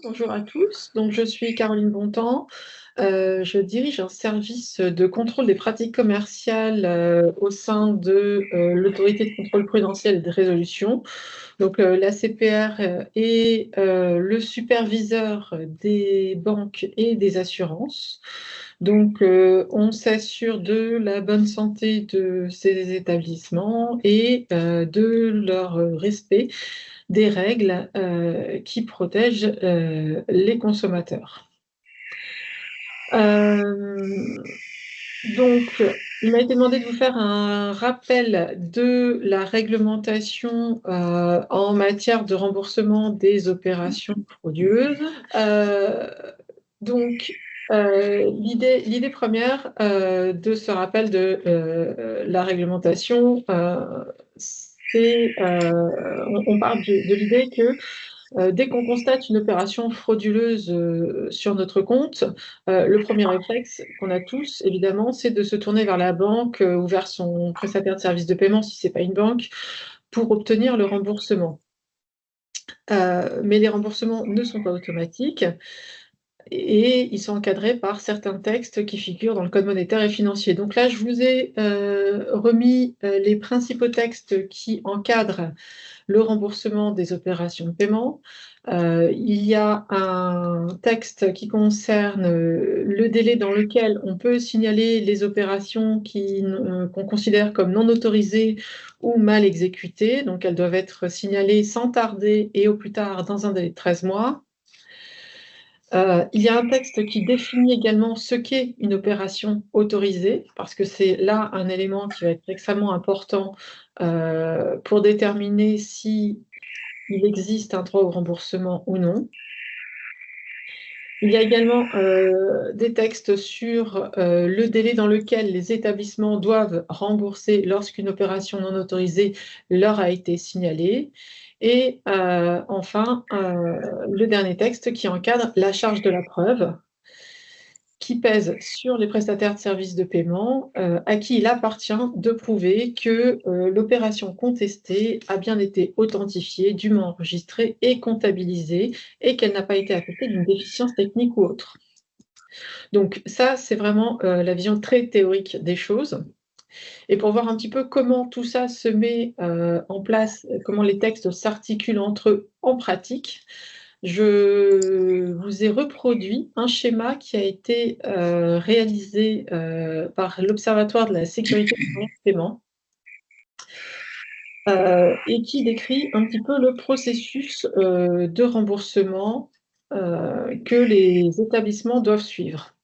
Bonjour à tous. Donc, je suis Caroline Bontemps. Je dirige un service de contrôle des pratiques commerciales au sein de l'autorité de contrôle prudentiel et de résolution. Donc, la CPR est le superviseur des banques et des assurances. Donc, on s'assure de la bonne santé de ces établissements et de leur respect des règles qui protègent les consommateurs. Donc, il m'a été demandé de vous faire un rappel de la réglementation en matière de remboursement des opérations frauduleuses. Donc, l'idée première de ce rappel de la réglementation, c'est on part de l'idée que dès qu'on constate une opération frauduleuse sur notre compte, le premier réflexe qu'on a tous, évidemment, c'est de se tourner vers la banque ou vers son prestataire de services de paiement, si ce n'est pas une banque, pour obtenir le remboursement. Mais les remboursements ne sont pas automatiques et ils sont encadrés par certains textes qui figurent dans le Code monétaire et financier. Donc là, je vous ai remis les principaux textes qui encadrent le remboursement des opérations de paiement. Il y a un texte qui concerne le délai dans lequel on peut signaler les opérations qu'on considère comme non autorisées ou mal exécutées. Donc, elles doivent être signalées sans tarder et au plus tard dans un délai de 13 mois. Il y a un texte qui définit également ce qu'est une opération autorisée, parce que c'est là un élément qui va être extrêmement important pour déterminer si il existe un droit au remboursement ou non. Il y a également des textes sur le délai dans lequel les établissements doivent rembourser lorsqu'une opération non autorisée leur a été signalée. Et enfin, le dernier texte qui encadre la charge de la preuve, qui pèse sur les prestataires de services de paiement, à qui il appartient de prouver que l'opération contestée a bien été authentifiée, dûment enregistrée et comptabilisée, et qu'elle n'a pas été affectée d'une déficience technique ou autre. Donc ça, c'est vraiment la vision très théorique des choses. Et pour voir un petit peu comment tout ça se met en place, comment les textes s'articulent entre eux en pratique, je vous ai reproduit un schéma qui a été réalisé par l'Observatoire de la sécurité des moyens de paiement et qui décrit un petit peu le processus de remboursement que les établissements doivent suivre.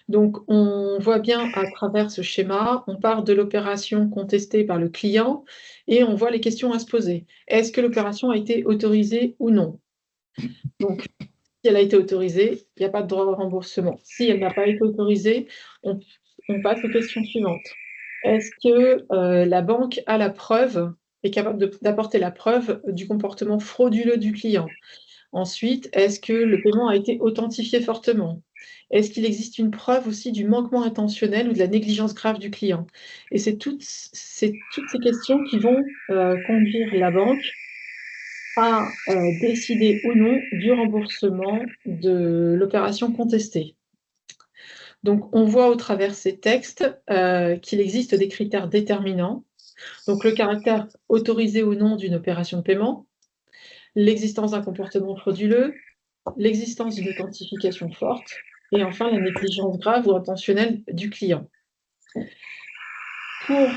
Donc, on voit bien à travers ce schéma, on part de l'opération contestée par le client et on voit les questions à se poser. Est-ce que l'opération a été autorisée ou non? Donc, si elle a été autorisée, il n'y a pas de droit au remboursement. Si elle n'a pas été autorisée, on passe aux questions suivantes. Est-ce que la banque a la preuve, est capable d'apporter la preuve du comportement frauduleux du client? Ensuite, est-ce que le paiement a été authentifié fortement? Est-ce qu'il existe une preuve aussi du manquement intentionnel ou de la négligence grave du client? Et c'est toutes ces questions qui vont conduire la banque à décider ou non du remboursement de l'opération contestée. Donc, on voit au travers ces textes qu'il existe des critères déterminants. Donc, le caractère autorisé ou non d'une opération de paiement, l'existence d'un comportement frauduleux, l'existence d'une authentification forte, et enfin la négligence grave ou intentionnelle du client. Pour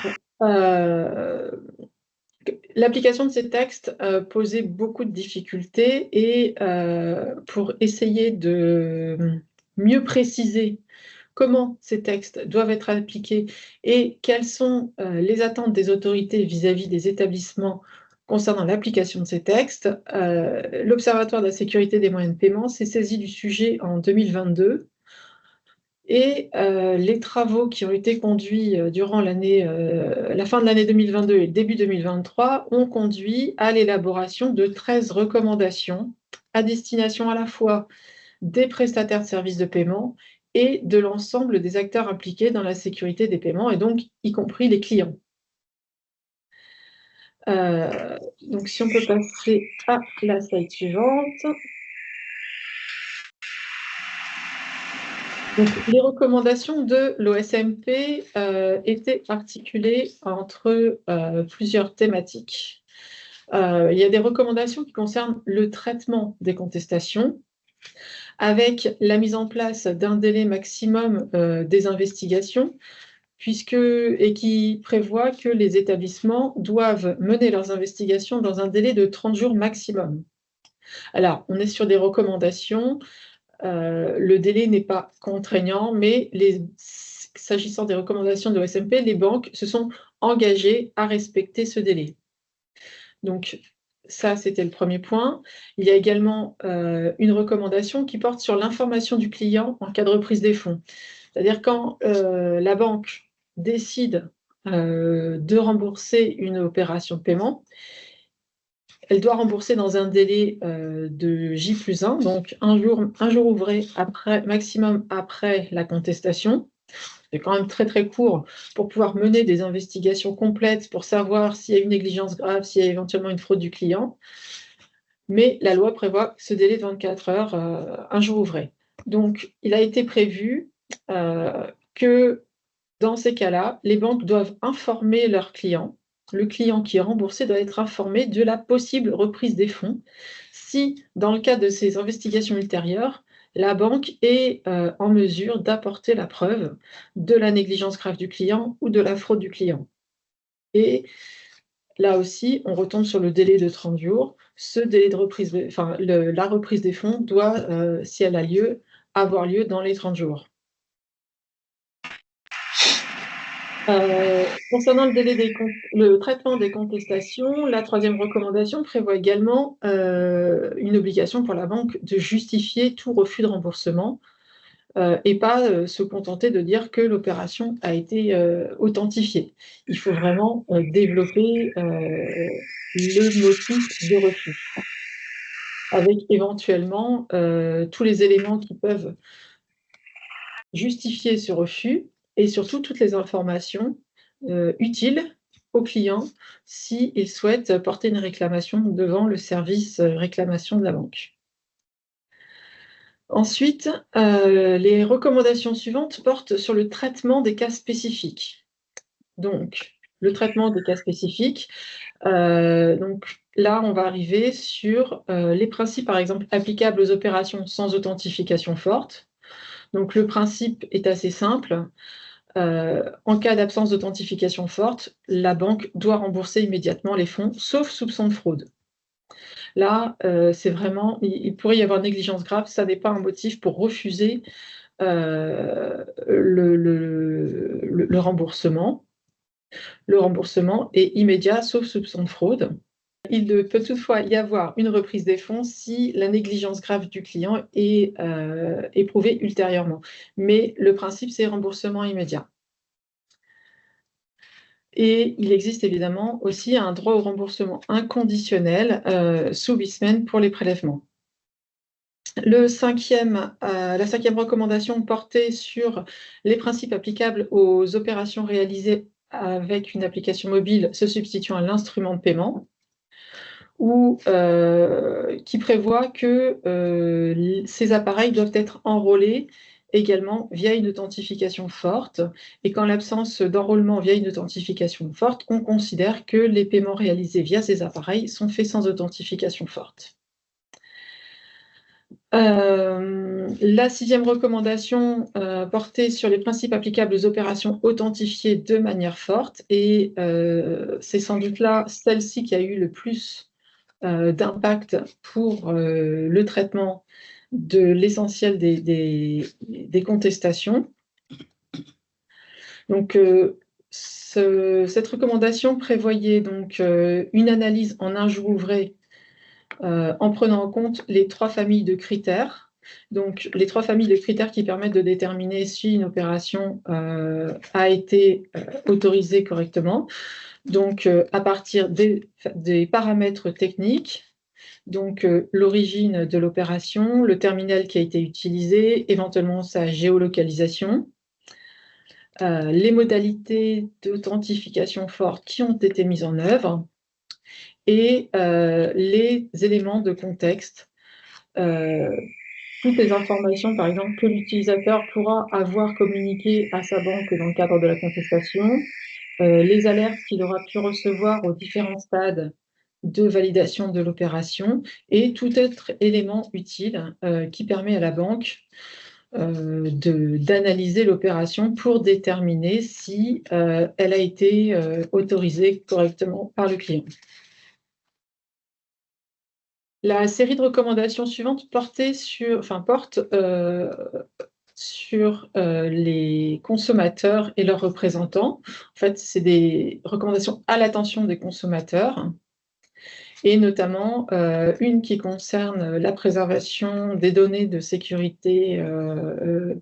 l'application de ces textes posait beaucoup de difficultés et pour essayer de mieux préciser comment ces textes doivent être appliqués et quelles sont les attentes des autorités vis-à-vis des établissements concernant l'application de ces textes, l'Observatoire de la sécurité des moyens de paiement s'est saisi du sujet en 2022 et les travaux qui ont été conduits durant la fin de l'année 2022 et le début 2023 ont conduit à l'élaboration de 13 recommandations à destination à la fois des prestataires de services de paiement et de l'ensemble des acteurs impliqués dans la sécurité des paiements, et donc y compris les clients. Donc si on peut passer à la slide suivante. Donc, les recommandations de l'OSMP étaient articulées entre plusieurs thématiques. Il y a des recommandations qui concernent le traitement des contestations, avec la mise en place d'un délai maximum des investigations, et qui prévoit que les établissements doivent mener leurs investigations dans un délai de 30 jours maximum. Alors, on est sur des recommandations. Le délai n'est pas contraignant, mais s'agissant des recommandations de l'OSMP, les banques se sont engagées à respecter ce délai. Donc, ça, c'était le premier point. Il y a également une recommandation qui porte sur l'information du client en cas de reprise des fonds. C'est-à-dire quand la banque décide de rembourser une opération de paiement, elle doit rembourser dans un délai de J+1, donc un jour ouvré maximum après la contestation. C'est quand même très très court pour pouvoir mener des investigations complètes pour savoir s'il y a une négligence grave, s'il y a éventuellement une fraude du client. Mais la loi prévoit ce délai de 24 heures, un jour ouvré. Donc, il a été prévu que dans ces cas-là, les banques doivent informer leurs clients. Le client qui est remboursé doit être informé de la possible reprise des fonds si, dans le cadre de ces investigations ultérieures, la banque est en mesure d'apporter la preuve de la négligence grave du client ou de la fraude du client. Et là aussi, on retombe sur le délai de 30 jours. Ce délai de reprise, la reprise des fonds doit, si elle a lieu, avoir lieu dans les 30 jours. Concernant le traitement des contestations, la troisième recommandation prévoit également une obligation pour la banque de justifier tout refus de remboursement et pas se contenter de dire que l'opération a été authentifiée. Il faut vraiment développer le motif de refus, avec éventuellement tous les éléments qui peuvent justifier ce refus et surtout toutes les informations utiles au client s'il souhaite porter une réclamation devant le service réclamation de la banque. Ensuite, les recommandations suivantes portent sur le traitement des cas spécifiques. Donc, le traitement des cas spécifiques, donc là, on va arriver sur les principes, par exemple, applicables aux opérations sans authentification forte. Donc, le principe est assez simple. En cas d'absence d'authentification forte, la banque doit rembourser immédiatement les fonds, sauf soupçon de fraude. Là, c'est vraiment, il pourrait y avoir négligence grave, ça n'est pas un motif pour refuser le remboursement. Le remboursement est immédiat, sauf soupçon de fraude. Il peut toutefois y avoir une reprise des fonds si la négligence grave du client est éprouvée ultérieurement. Mais le principe, c'est remboursement immédiat. Et il existe évidemment aussi un droit au remboursement inconditionnel sous 8 semaines pour les prélèvements. La cinquième recommandation portait sur les principes applicables aux opérations réalisées avec une application mobile se substituant à l'instrument de paiement, qui prévoit que ces appareils doivent être enrôlés également via une authentification forte. Et qu'en l'absence d'enrôlement via une authentification forte, on considère que les paiements réalisés via ces appareils sont faits sans authentification forte. La sixième recommandation portait sur les principes applicables aux opérations authentifiées de manière forte, et c'est sans doute là celle-ci qui a eu le plus d'impact pour le traitement de l'essentiel des contestations. Donc, cette recommandation prévoyait donc une analyse en un jour ouvré en prenant en compte les 3 familles de critères. Donc, les 3 familles de critères qui permettent de déterminer si une opération a été autorisée correctement. Donc, à partir des paramètres techniques, donc l'origine de l'opération, le terminal qui a été utilisé, éventuellement sa géolocalisation, les modalités d'authentification forte qui ont été mises en œuvre, et les éléments de contexte toutes les informations, par exemple, que l'utilisateur pourra avoir communiquées à sa banque dans le cadre de la contestation, les alertes qu'il aura pu recevoir aux différents stades de validation de l'opération et tout autre élément utile qui permet à la banque d'analyser l'opération pour déterminer si elle a été autorisée correctement par le client. La série de recommandations suivantes porte sur les consommateurs et leurs représentants. En fait, c'est des recommandations à l'attention des consommateurs et notamment une qui concerne la préservation des données de sécurité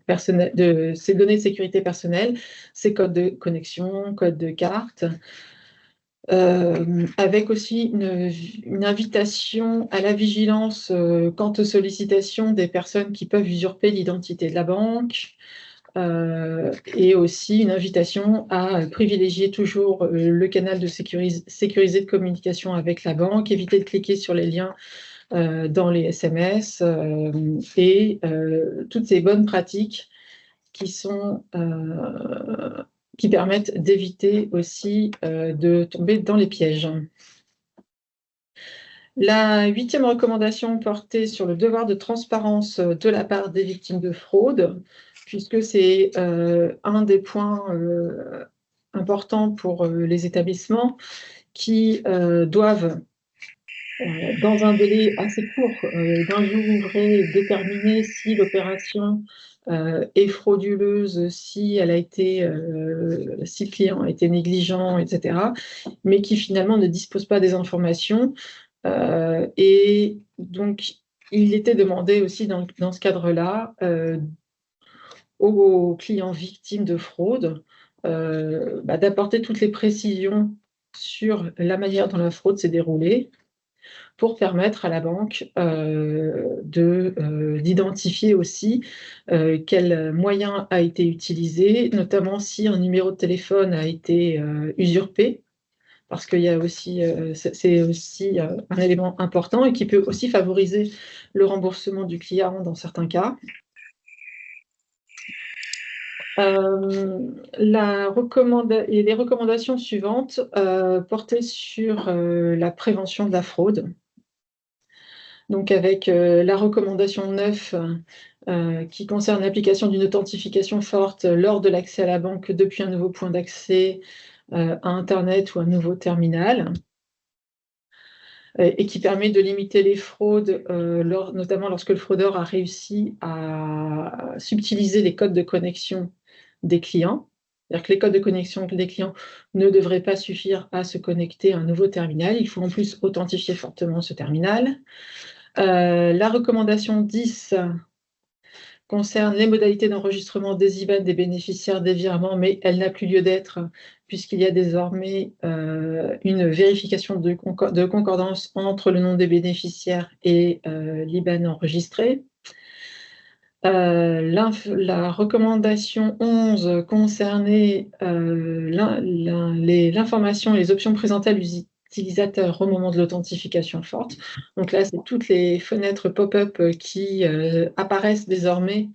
personnelle, de ces données de sécurité personnelle, ces codes de connexion, codes de carte, avec aussi une invitation à la vigilance quant aux sollicitations des personnes qui peuvent usurper l'identité de la banque, et aussi une invitation à privilégier toujours le canal sécurisé de communication avec la banque, éviter de cliquer sur les liens dans les SMS, et toutes ces bonnes pratiques qui permettent d'éviter aussi de tomber dans les pièges. La 8e recommandation portait sur le devoir de transparence de la part des victimes de fraude, puisque c'est un des points importants pour les établissements qui doivent, dans un délai assez court, d'un jour ouvré, déterminer si l'opération est frauduleuse, si le client a été négligent, etc., mais qui finalement ne dispose pas des informations. Et donc, il était demandé aussi dans ce cadre-là aux clients victimes de fraude d'apporter toutes les précisions sur la manière dont la fraude s'est déroulée pour permettre à la banque d'identifier aussi quel moyen a été utilisé, notamment si un numéro de téléphone a été usurpé, parce qu'il y a aussi, c'est aussi un élément important et qui peut aussi favoriser le remboursement du client dans certains cas. Les recommandations suivantes portaient sur la prévention de la fraude. Donc avec la recommandation 9 qui concerne l'application d'une authentification forte lors de l'accès à la banque depuis un nouveau point d'accès à Internet ou un nouveau terminal, et qui permet de limiter les fraudes, notamment lorsque le fraudeur a réussi à subtiliser les codes de connexion des clients. C'est-à-dire que les codes de connexion des clients ne devraient pas suffire à se connecter à un nouveau terminal. Il faut en plus authentifier fortement ce terminal. La recommandation 10 concerne les modalités d'enregistrement des IBAN des bénéficiaires des virements, mais elle n'a plus lieu d'être puisqu'il y a désormais une vérification de concordance entre le nom des bénéficiaires et l'IBAN enregistré. La recommandation 11 concernait l'information et les options présentées à l'utilisateur au moment de l'authentification forte. Donc là, c'est toutes les fenêtres pop-up qui apparaissent désormais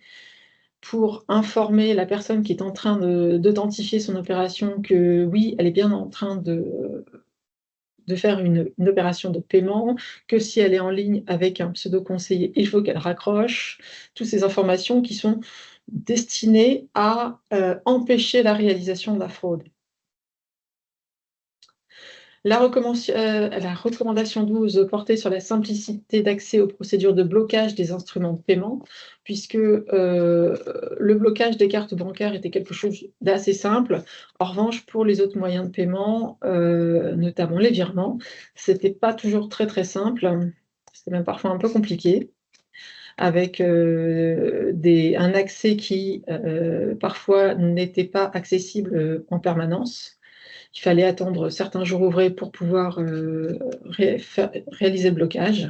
pour informer la personne qui est en train d'authentifier son opération que oui, elle est bien en train de faire une opération de paiement, que si elle est en ligne avec un pseudo-conseiller, il faut qu'elle raccroche. Toutes ces informations qui sont destinées à empêcher la réalisation de la fraude. La recommandation 12 portait sur la simplicité d'accès aux procédures de blocage des instruments de paiement, puisque le blocage des cartes bancaires était quelque chose d'assez simple. En revanche, pour les autres moyens de paiement, notamment les virements, c'était pas toujours très très simple. C'était même parfois un peu compliqué, avec un accès qui parfois n'était pas accessible en permanence. Il fallait attendre certains jours ouvrés pour pouvoir réaliser le blocage.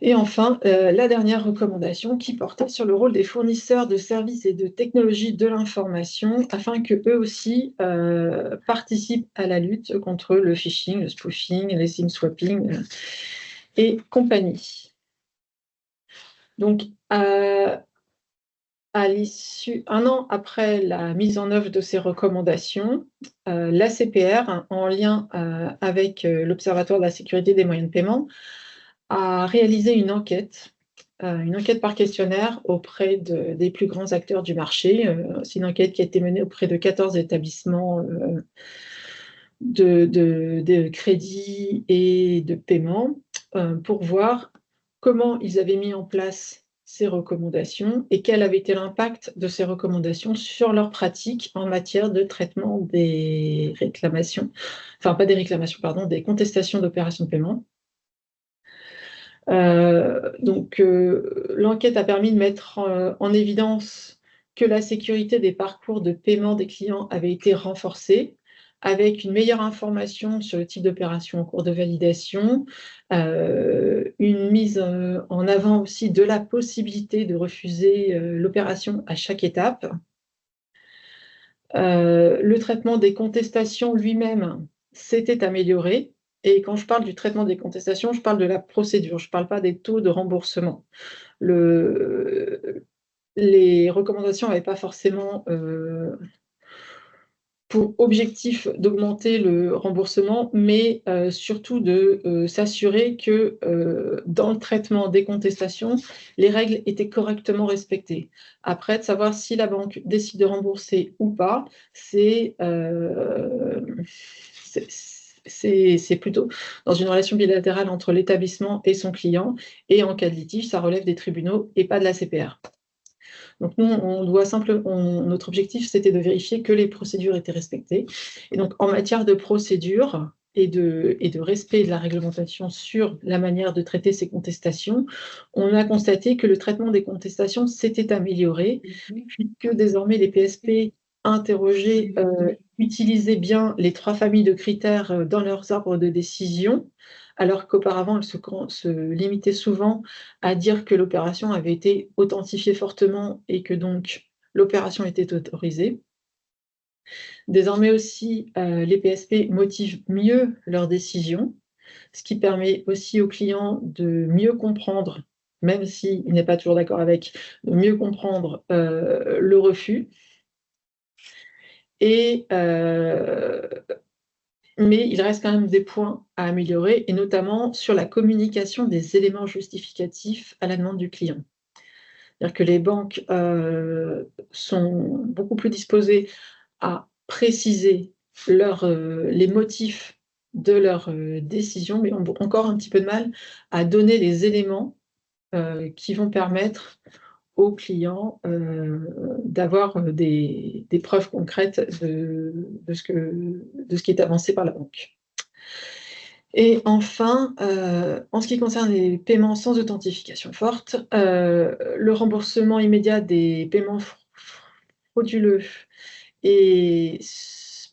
Et enfin, la dernière recommandation qui portait sur le rôle des fournisseurs de services et de technologies de l'information afin qu'eux aussi participent à la lutte contre le phishing, le spoofing, les SIM swapping et compagnie. Donc, à l'issue, 1 an après la mise en œuvre de ces recommandations, l'ACPR, en lien avec l'Observatoire de la sécurité des moyens de paiement, a réalisé une enquête par questionnaire auprès des plus grands acteurs du marché. C'est une enquête qui a été menée auprès de 14 établissements de crédit et de paiement pour voir comment ils avaient mis en place ces recommandations et quel avait été l'impact de ces recommandations sur leur pratique en matière de traitement des réclamations, enfin pas des réclamations, pardon, des contestations d'opérations de paiement. Donc, l'enquête a permis de mettre en évidence que la sécurité des parcours de paiement des clients avait été renforcée, avec une meilleure information sur le type d'opération en cours de validation, une mise en avant aussi de la possibilité de refuser l'opération à chaque étape. Le traitement des contestations lui-même s'était amélioré. Et quand je parle du traitement des contestations, je parle de la procédure, je ne parle pas des taux de remboursement. Les recommandations n'avaient pas forcément pour objectif d'augmenter le remboursement, mais surtout de s'assurer que dans le traitement des contestations, les règles étaient correctement respectées. Après, de savoir si la banque décide de rembourser ou pas, c'est plutôt dans une relation bilatérale entre l'établissement et son client, et en cas de litige, ça relève des tribunaux et pas de la CPR. Donc nous, notre objectif, c'était de vérifier que les procédures étaient respectées. Et donc en matière de procédure et de respect de la réglementation sur la manière de traiter ces contestations, on a constaté que le traitement des contestations s'était amélioré, puisque désormais les PSP interrogés utilisaient bien les 3 familles de critères dans leurs arbres de décision, alors qu'auparavant, elles se limitaient souvent à dire que l'opération avait été authentifiée fortement et que donc l'opération était autorisée. Désormais aussi, les PSP motivent mieux leurs décisions, ce qui permet aussi au client de mieux comprendre, même s'il n'est pas toujours d'accord avec, de mieux comprendre le refus. Mais il reste quand même des points à améliorer, et notamment sur la communication des éléments justificatifs à la demande du client. C'est-à-dire que les banques sont beaucoup plus disposées à préciser les motifs de leur décision, mais ont encore un petit peu de mal à donner les éléments qui vont permettre aux clients d'avoir des preuves concrètes de ce qui est avancé par la banque. Et enfin, en ce qui concerne les paiements sans authentification forte, le remboursement immédiat des paiements frauduleux est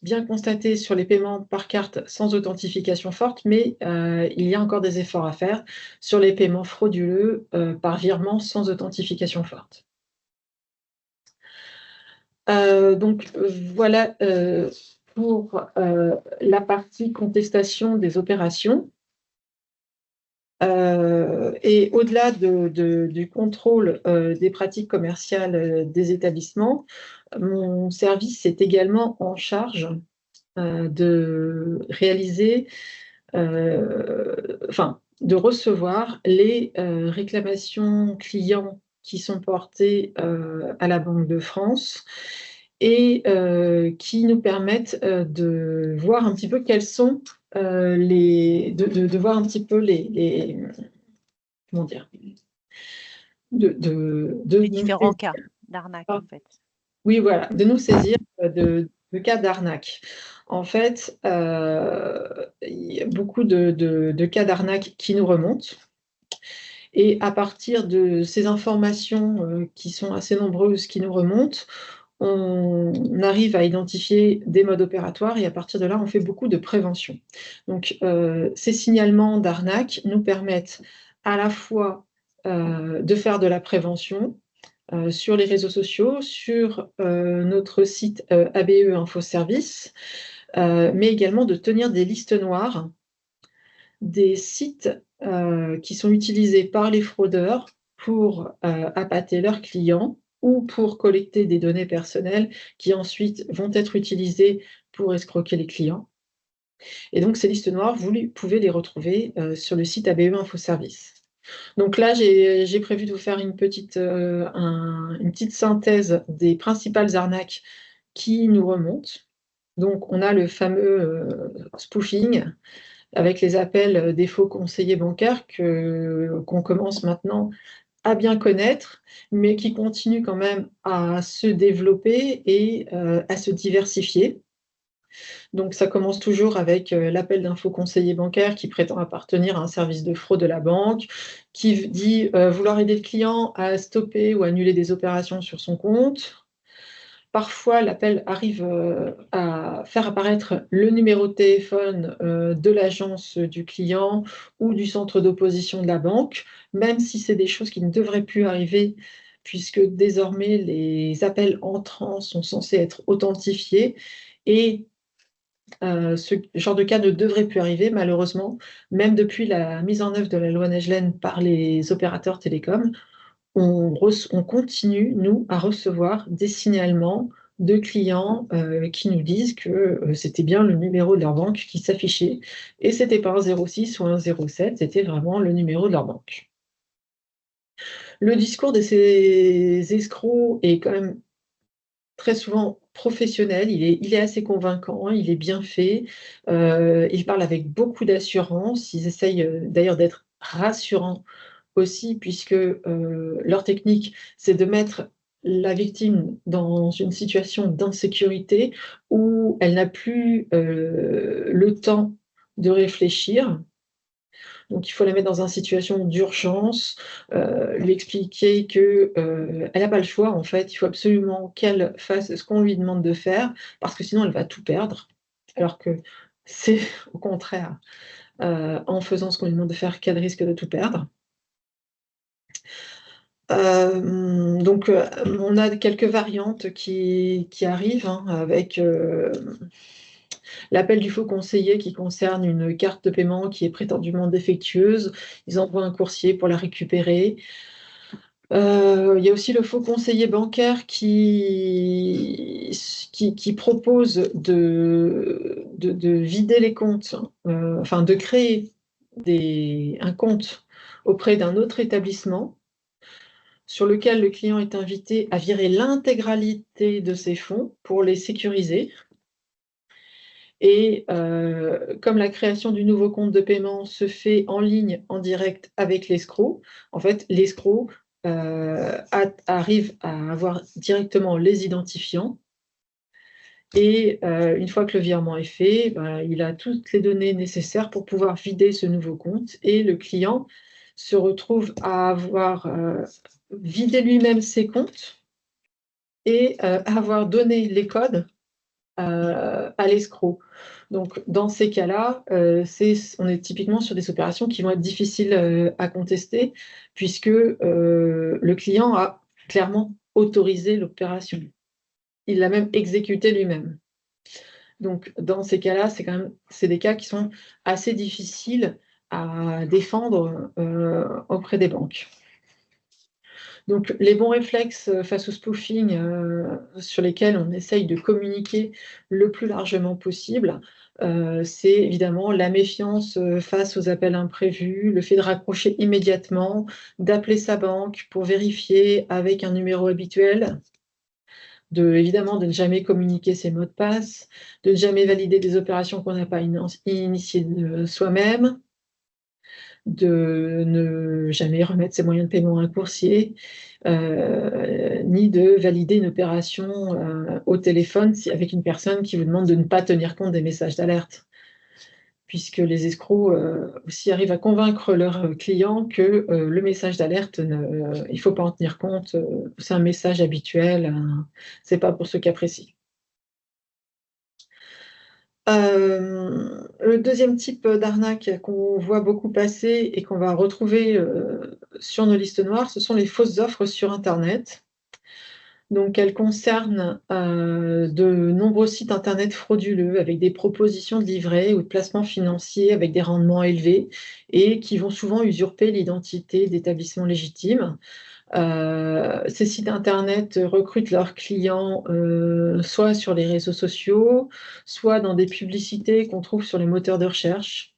bien constaté sur les paiements par carte sans authentification forte, mais il y a encore des efforts à faire sur les paiements frauduleux par virement sans authentification forte. Donc voilà pour la partie contestation des opérations. Et au-delà du contrôle des pratiques commerciales des établissements, mon service est également en charge de réaliser, de recevoir les réclamations clients qui sont portées à la Banque de France, et qui nous permettent de voir un petit peu quels sont de voir un petit peu les comment dire? De Les nous différents saisir. cas d'arnaque, en fait. Oui, voilà, de nous saisir de cas d'arnaque. En fait, il y a beaucoup de cas d'arnaque qui nous remontent, et à partir de ces informations qui sont assez nombreuses, qui nous remontent, on arrive à identifier des modes opératoires, et à partir de là, on fait beaucoup de prévention. Donc, ces signalements d'arnaque nous permettent à la fois de faire de la prévention sur les réseaux sociaux, sur notre site ABE Info Service, mais également de tenir des listes noires des sites qui sont utilisés par les fraudeurs pour appâter leurs clients ou pour collecter des données personnelles qui ensuite vont être utilisées pour escroquer les clients. Et donc ces listes noires, vous pouvez les retrouver sur le site ABE Infoservice. Donc là, j'ai prévu de vous faire une petite synthèse des principales arnaques qui nous remontent. Donc on a le fameux spoofing avec les appels des faux conseillers bancaires qu'on commence maintenant à bien connaître, mais qui continuent quand même à se développer et à se diversifier. Donc ça commence toujours avec l'appel d'un faux conseiller bancaire qui prétend appartenir à un service de fraude de la banque, qui dit vouloir aider le client à stopper ou annuler des opérations sur son compte. Parfois, l'appel arrive à faire apparaître le numéro de téléphone de l'agence du client ou du centre d'opposition de la banque, même si c'est des choses qui ne devraient plus arriver, puisque désormais les appels entrants sont censés être authentifiés et ce genre de cas ne devrait plus arriver malheureusement, même depuis la mise en œuvre de la loi Naegelen par les opérateurs télécoms. On continue, nous, à recevoir des signalements de clients qui nous disent que c'était bien le numéro de leur banque qui s'affichait et c'était pas un 06 ou un 07, c'était vraiment le numéro de leur banque. Le discours de ces escrocs est quand même très souvent professionnel, il est assez convaincant, il est bien fait, ils parlent avec beaucoup d'assurance, ils essayent, d'ailleurs d'être rassurants aussi puisque, leur technique, c'est de mettre la victime dans une situation d'insécurité où elle n'a plus, le temps de réfléchir. Donc il faut la mettre dans une situation d'urgence, lui expliquer que, elle n'a pas le choix en fait, il faut absolument qu'elle fasse ce qu'on lui demande de faire, parce que sinon elle va tout perdre. Alors que c'est au contraire, en faisant ce qu'on lui demande de faire qu'elle risque de tout perdre. Donc, on a quelques variantes qui arrivent, hein, avec, l'appel du faux conseiller qui concerne une carte de paiement qui est prétendument défectueuse. Ils envoient un coursier pour la récupérer. Il y a aussi le faux conseiller bancaire qui propose de vider les comptes, enfin de créer un compte auprès d'un autre établissement sur lequel le client est invité à virer l'intégralité de ses fonds pour les sécuriser. Et comme la création du nouveau compte de paiement se fait en ligne, en direct avec l'escroc, en fait, l'escroc arrive à avoir directement les identifiants et une fois que le virement est fait, il a toutes les données nécessaires pour pouvoir vider ce nouveau compte et le client se retrouve à avoir vidé lui-même ses comptes et avoir donné les codes à l'escroc. Donc dans ces cas-là, on est typiquement sur des opérations qui vont être difficiles à contester puisque le client a clairement autorisé l'opération. Il l'a même exécutée lui-même. Donc dans ces cas-là, c'est des cas qui sont assez difficiles à défendre auprès des banques. Donc les bons réflexes face au spoofing sur lesquels on essaye de communiquer le plus largement possible, c'est évidemment la méfiance face aux appels imprévus, le fait de raccrocher immédiatement, d'appeler sa banque pour vérifier avec un numéro habituel, évidemment de ne jamais communiquer ses mots de passe, de ne jamais valider des opérations qu'on n'a pas initiées soi-même, de ne jamais remettre ses moyens de paiement à un coursier, ni de valider une opération au téléphone avec une personne qui vous demande de ne pas tenir compte des messages d'alerte. Puisque les escrocs aussi arrivent à convaincre leurs clients que le message d'alerte, il ne faut pas en tenir compte, c'est un message habituel, c'est pas pour ce cas précis. Le deuxième type d'arnaque qu'on voit beaucoup passer et qu'on va retrouver sur nos listes noires, ce sont les fausses offres sur internet. Donc, elle concerne de nombreux sites internet frauduleux avec des propositions de livrets ou de placements financiers avec des rendements élevés et qui vont souvent usurper l'identité d'établissements légitimes. Ces sites internet recrutent leurs clients soit sur les réseaux sociaux, soit dans des publicités qu'on trouve sur les moteurs de recherche.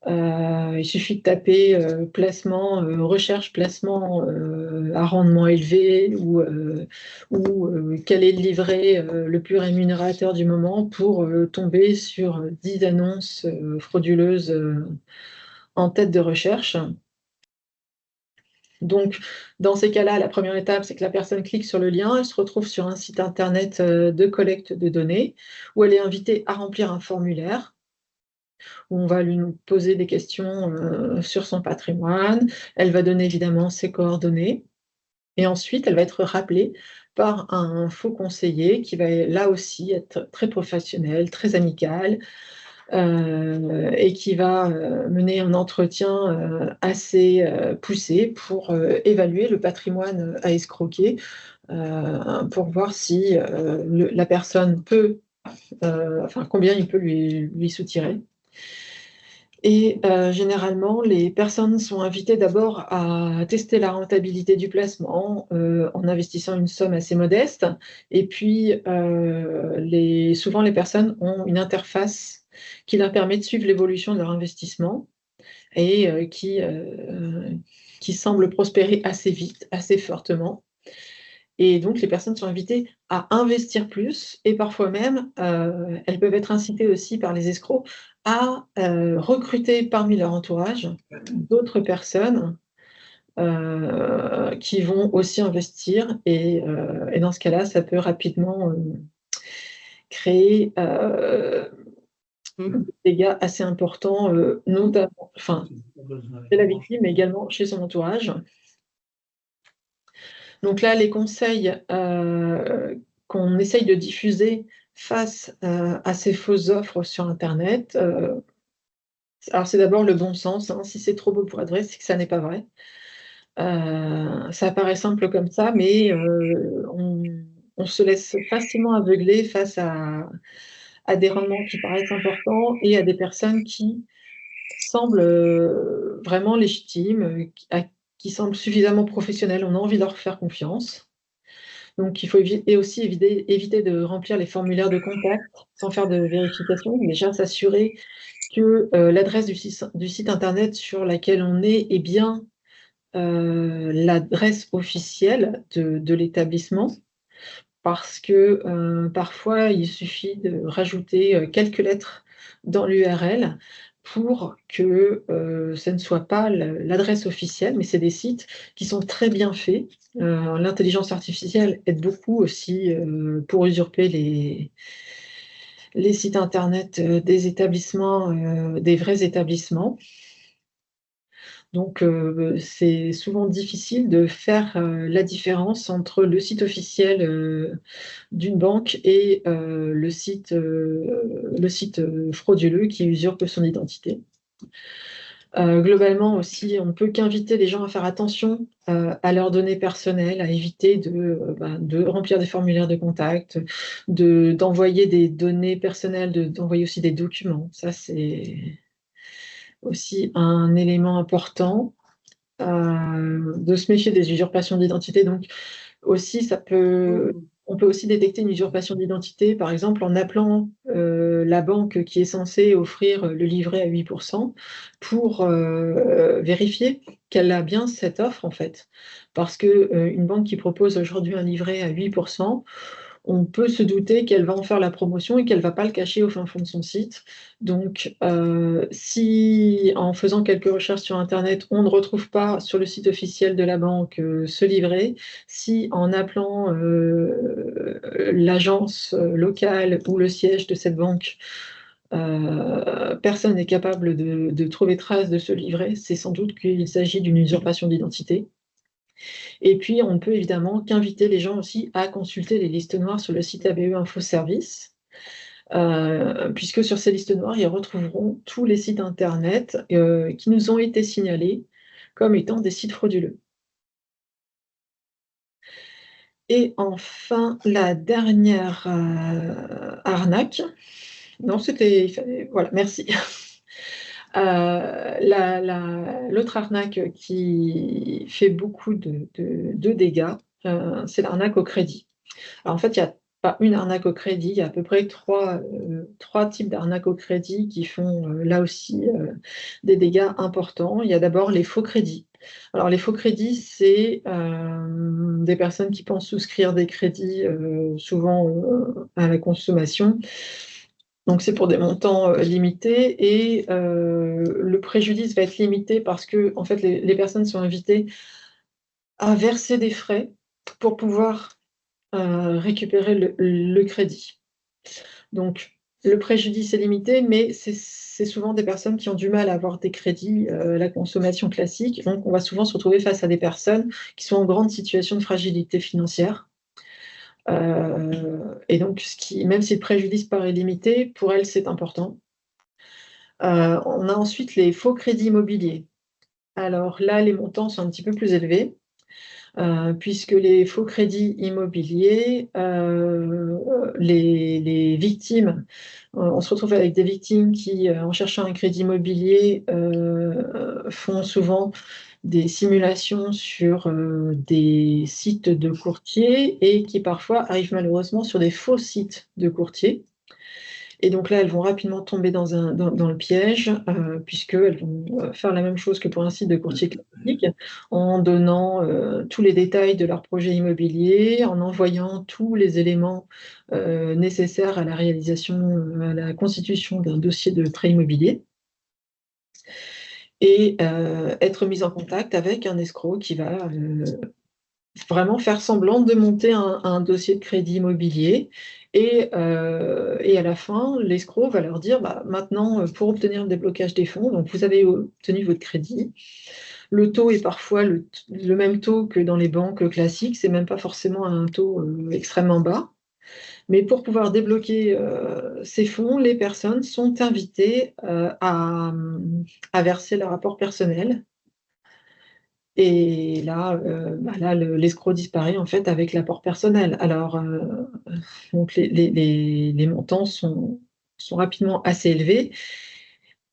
Il suffit de taper placement, recherche placement à rendement élevé ou quel est le livret le plus rémunérateur du moment pour tomber sur 10 annonces frauduleuses en tête de recherche. Donc, dans ces cas-là, la première étape, c'est que la personne clique sur le lien, elle se retrouve sur un site internet de collecte de données où elle est invitée à remplir un formulaire où on va lui poser des questions sur son patrimoine. Elle va donner évidemment ses coordonnées. Et ensuite, elle va être rappelée par un faux conseiller qui va là aussi être très professionnel, très amical, et qui va mener un entretien assez poussé pour évaluer le patrimoine à escroquer, pour voir si la personne peut, enfin combien il peut lui soutirer. Et généralement, les personnes sont invitées d'abord à tester la rentabilité du placement en investissant une somme assez modeste. Et puis, souvent, les personnes ont une interface qui leur permet de suivre l'évolution de leur investissement et qui semble prospérer assez vite, assez fortement. Et donc, les personnes sont invitées à investir plus et parfois même, elles peuvent être incitées aussi par les escrocs à recruter parmi leur entourage d'autres personnes qui vont aussi investir. Et dans ce cas-là, ça peut rapidement créer des dégâts assez importants, notamment, enfin, chez la victime, mais également chez son entourage. Donc là, les conseils qu'on essaye de diffuser face à ces fausses offres sur internet, alors c'est d'abord le bon sens, hein. Si c'est trop beau pour être vrai, c'est que ça n'est pas vrai. Ça paraît simple comme ça, mais on se laisse facilement aveugler face à des rendements qui paraissent importants et à des personnes qui semblent vraiment légitimes, qui semblent suffisamment professionnelles. On a envie de leur faire confiance. Donc il faut aussi éviter de remplir les formulaires de contact sans faire de vérification. Déjà s'assurer que l'adresse du site internet sur laquelle on est bien l'adresse officielle de l'établissement, parce que parfois il suffit de rajouter quelques lettres dans l'URL pour que ce ne soit pas l'adresse officielle, mais c'est des sites qui sont très bien faits. L'intelligence artificielle aide beaucoup aussi pour usurper les sites internet des établissements, des vrais établissements. Donc, c'est souvent difficile de faire la différence entre le site officiel d'une banque et le site frauduleux qui usurpe son identité. Globalement aussi, on ne peut qu'inviter les gens à faire attention à leurs données personnelles, à éviter de remplir des formulaires de contact, d'envoyer des données personnelles, d'envoyer aussi des documents. Ça, c'est aussi un élément important. De se méfier des usurpations d'identité. Donc aussi, on peut aussi détecter une usurpation d'identité, par exemple en appelant la banque qui est censée offrir le livret à 8% pour vérifier qu'elle a bien cette offre en fait. Parce qu'une banque qui propose aujourd'hui un livret à 8%, on peut se douter qu'elle va en faire la promotion et qu'elle ne va pas le cacher au fin fond de son site. Donc, si en faisant quelques recherches sur internet, on ne retrouve pas sur le site officiel de la banque ce livret, si en appelant l'agence locale ou le siège de cette banque, personne n'est capable de trouver trace de ce livret, c'est sans doute qu'il s'agit d'une usurpation d'identité. Et puis, on ne peut évidemment qu'inviter les gens aussi à consulter les listes noires sur le site ABE Info Service, puisque sur ces listes noires, ils retrouveront tous les sites internet qui nous ont été signalés comme étant des sites frauduleux. Et enfin, la dernière arnaque. Non, c'était. Voilà, merci. L'autre arnaque qui fait beaucoup de dégâts, c'est l'arnaque au crédit. Alors en fait, il n'y a pas une arnaque au crédit, il y a à peu près trois types d'arnaques au crédit qui font là aussi des dégâts importants. Il y a d'abord les faux crédits. Alors les faux crédits, c'est des personnes qui pensent souscrire des crédits souvent à la consommation. Donc c'est pour des montants limités et le préjudice va être limité parce que en fait, les personnes sont invitées à verser des frais pour pouvoir récupérer le crédit. Donc, le préjudice est limité, mais c'est souvent des personnes qui ont du mal à avoir des crédits, la consommation classique. Donc, on va souvent se retrouver face à des personnes qui sont en grande situation de fragilité financière. Et donc, même si le préjudice paraît limité, pour elles, c'est important. On a ensuite les faux crédits immobiliers. Alors là, les montants sont un petit peu plus élevés. Puisque les faux crédits immobiliers, les victimes, on se retrouve avec des victimes qui, en cherchant un crédit immobilier, font souvent des simulations sur des sites de courtiers et qui parfois arrivent malheureusement sur des faux sites de courtiers. Et donc là, elles vont rapidement tomber dans le piège, puisqu'elles vont faire la même chose que pour un site de courtier classique, en donnant tous les détails de leur projet immobilier, en envoyant tous les éléments nécessaires à la réalisation, à la constitution d'un dossier de prêt immobilier, et être mise en contact avec un escroc qui va vraiment faire semblant de monter un dossier de crédit immobilier et à la fin, l'escroc va leur dire: «Bah, maintenant, pour obtenir le déblocage des fonds, donc vous avez obtenu votre crédit». Le taux est parfois le même taux que dans les banques classiques, c'est même pas forcément un taux extrêmement bas. Mais pour pouvoir débloquer ces fonds, les personnes sont invitées à verser leur apport personnel. Et là, l'escroc disparaît en fait avec l'apport personnel. Alors, donc les montants sont rapidement assez élevés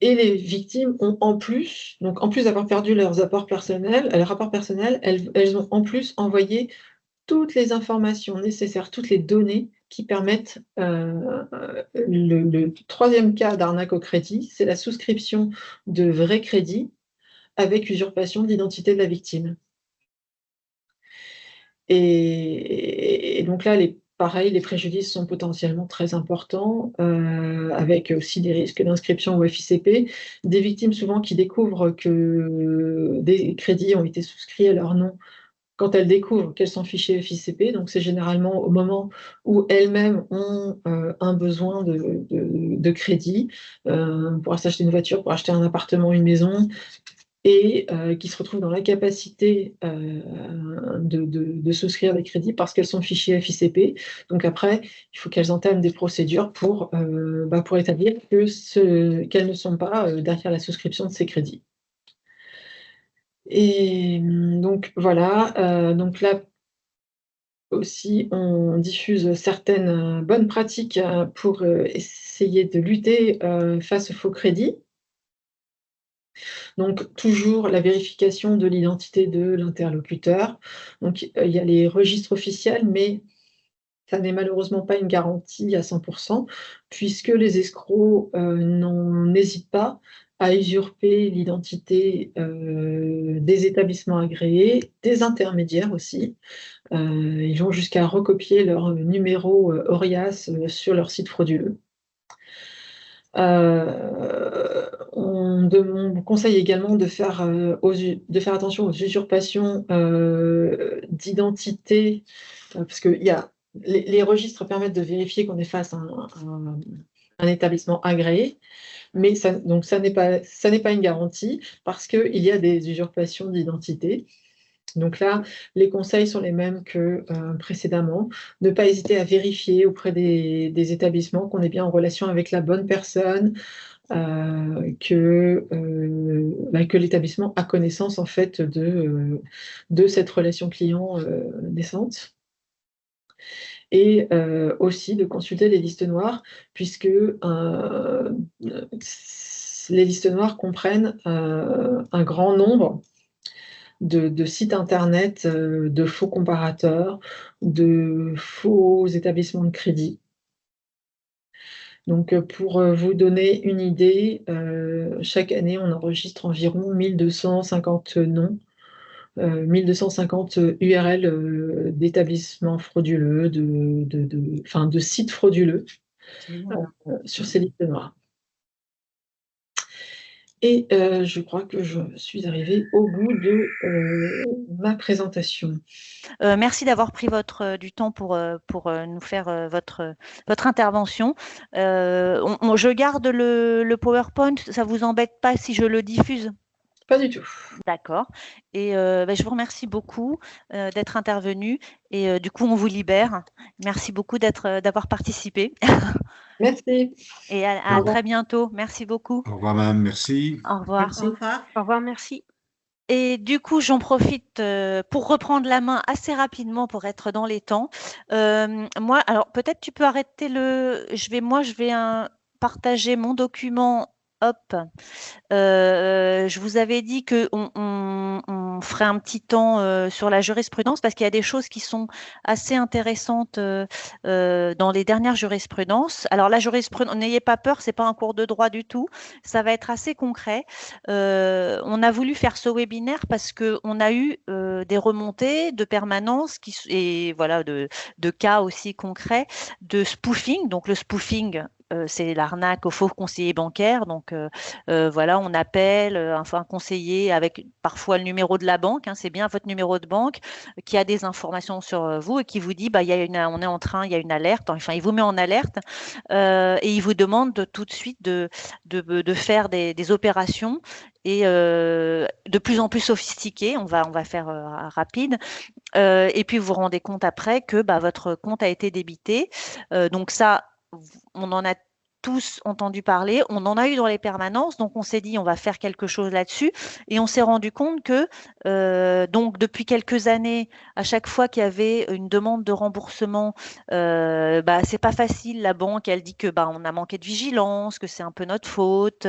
et les victimes ont en plus d'avoir perdu leurs apports personnels, leur apport personnel, elles ont en plus envoyé toutes les informations nécessaires, toutes les données qui permettent, le 3e cas d'arnaque au crédit, c'est la souscription de vrais crédits avec usurpation d'identité de la victime. Et donc là, pareil, les préjudices sont potentiellement très importants, avec aussi des risques d'inscription au FICP. Des victimes souvent qui découvrent que des crédits ont été souscrits à leur nom quand elles découvrent qu'elles sont fichées FICP. Donc c'est généralement au moment où elles-mêmes ont un besoin de crédit, pour s'acheter une voiture, pour acheter un appartement, une maison, et qui se retrouvent dans l'incapacité de souscrire des crédits parce qu'elles sont fichées FICP. Donc après, il faut qu'elles entament des procédures pour établir qu'elles ne sont pas derrière la souscription de ces crédits. Et donc voilà, donc là aussi, on diffuse certaines bonnes pratiques pour essayer de lutter face aux faux crédits. Donc toujours la vérification de l'identité de l'interlocuteur. Donc il y a les registres officiels, mais ça n'est malheureusement pas une garantie à 100 puisque les escrocs, n'hésitent pas à usurper l'identité, des établissements agréés, des intermédiaires aussi. Ils vont jusqu'à recopier leur numéro, Orias, sur leur site frauduleux. On conseille également de faire attention aux usurpations d'identité, parce que les registres permettent de vérifier qu'on est face à un établissement agréé, mais ça n'est pas une garantie parce qu'il y a des usurpations d'identité. Donc là, les conseils sont les mêmes que précédemment. Ne pas hésiter à vérifier auprès des établissements qu'on est bien en relation avec la bonne personne, que l'établissement a connaissance en fait de cette relation client naissante. et aussi de consulter les listes noires, puisque les listes noires comprennent un grand nombre de sites internet, de faux comparateurs, de faux établissements de crédit. Donc, pour vous donner une idée, chaque année, on enregistre environ 1250 noms, 1250 URL d'établissements frauduleux, enfin, de sites frauduleux sur ces listes noires. Et je crois que je suis arrivée au bout de ma présentation. Merci d'avoir pris du temps pour nous faire votre intervention. Je garde le PowerPoint, ça vous embête pas si je le diffuse? Pas du tout. D'accord. Et je vous remercie beaucoup d'être intervenu. Et du coup, on vous libère. Merci beaucoup d'avoir participé. Merci. Et à très bientôt. Merci beaucoup. Au revoir, madame. Merci. Au revoir. Merci. Au revoir. Au revoir, merci. Et du coup, j'en profite pour reprendre la main assez rapidement pour être dans les temps. Moi, alors peut-être tu peux arrêter je vais partager mon document. Hop. Je vous avais dit qu'on ferait un petit temps sur la jurisprudence parce qu'il y a des choses qui sont assez intéressantes dans les dernières jurisprudences. Alors la jurisprudence, n'ayez pas peur, c'est pas un cours de droit du tout. Ça va être assez concret. On a voulu faire ce webinaire parce que on a eu des remontées de permanence et voilà de cas aussi concrets de spoofing. Donc le spoofing, c'est l'arnaque aux faux conseillers bancaires. Donc voilà, on appelle un conseiller avec parfois le numéro de la banque, hein, c'est bien votre numéro de banque, qui a des informations sur vous et qui vous dit, bah, il y a il y a une alerte. Enfin, il vous met en alerte et il vous demande tout de suite de faire des opérations et de plus en plus sophistiquées. On va faire rapide. Et puis vous vous rendez compte après que bah, votre compte a été débité. Donc ça, on en a tous entendu parler, on en a eu dans les permanences, donc on s'est dit on va faire quelque chose là-dessus et on s'est rendu compte que donc depuis quelques années, à chaque fois qu'il y avait une demande de remboursement, bah c'est pas facile, la banque elle dit que bah on a manqué de vigilance, que c'est un peu notre faute.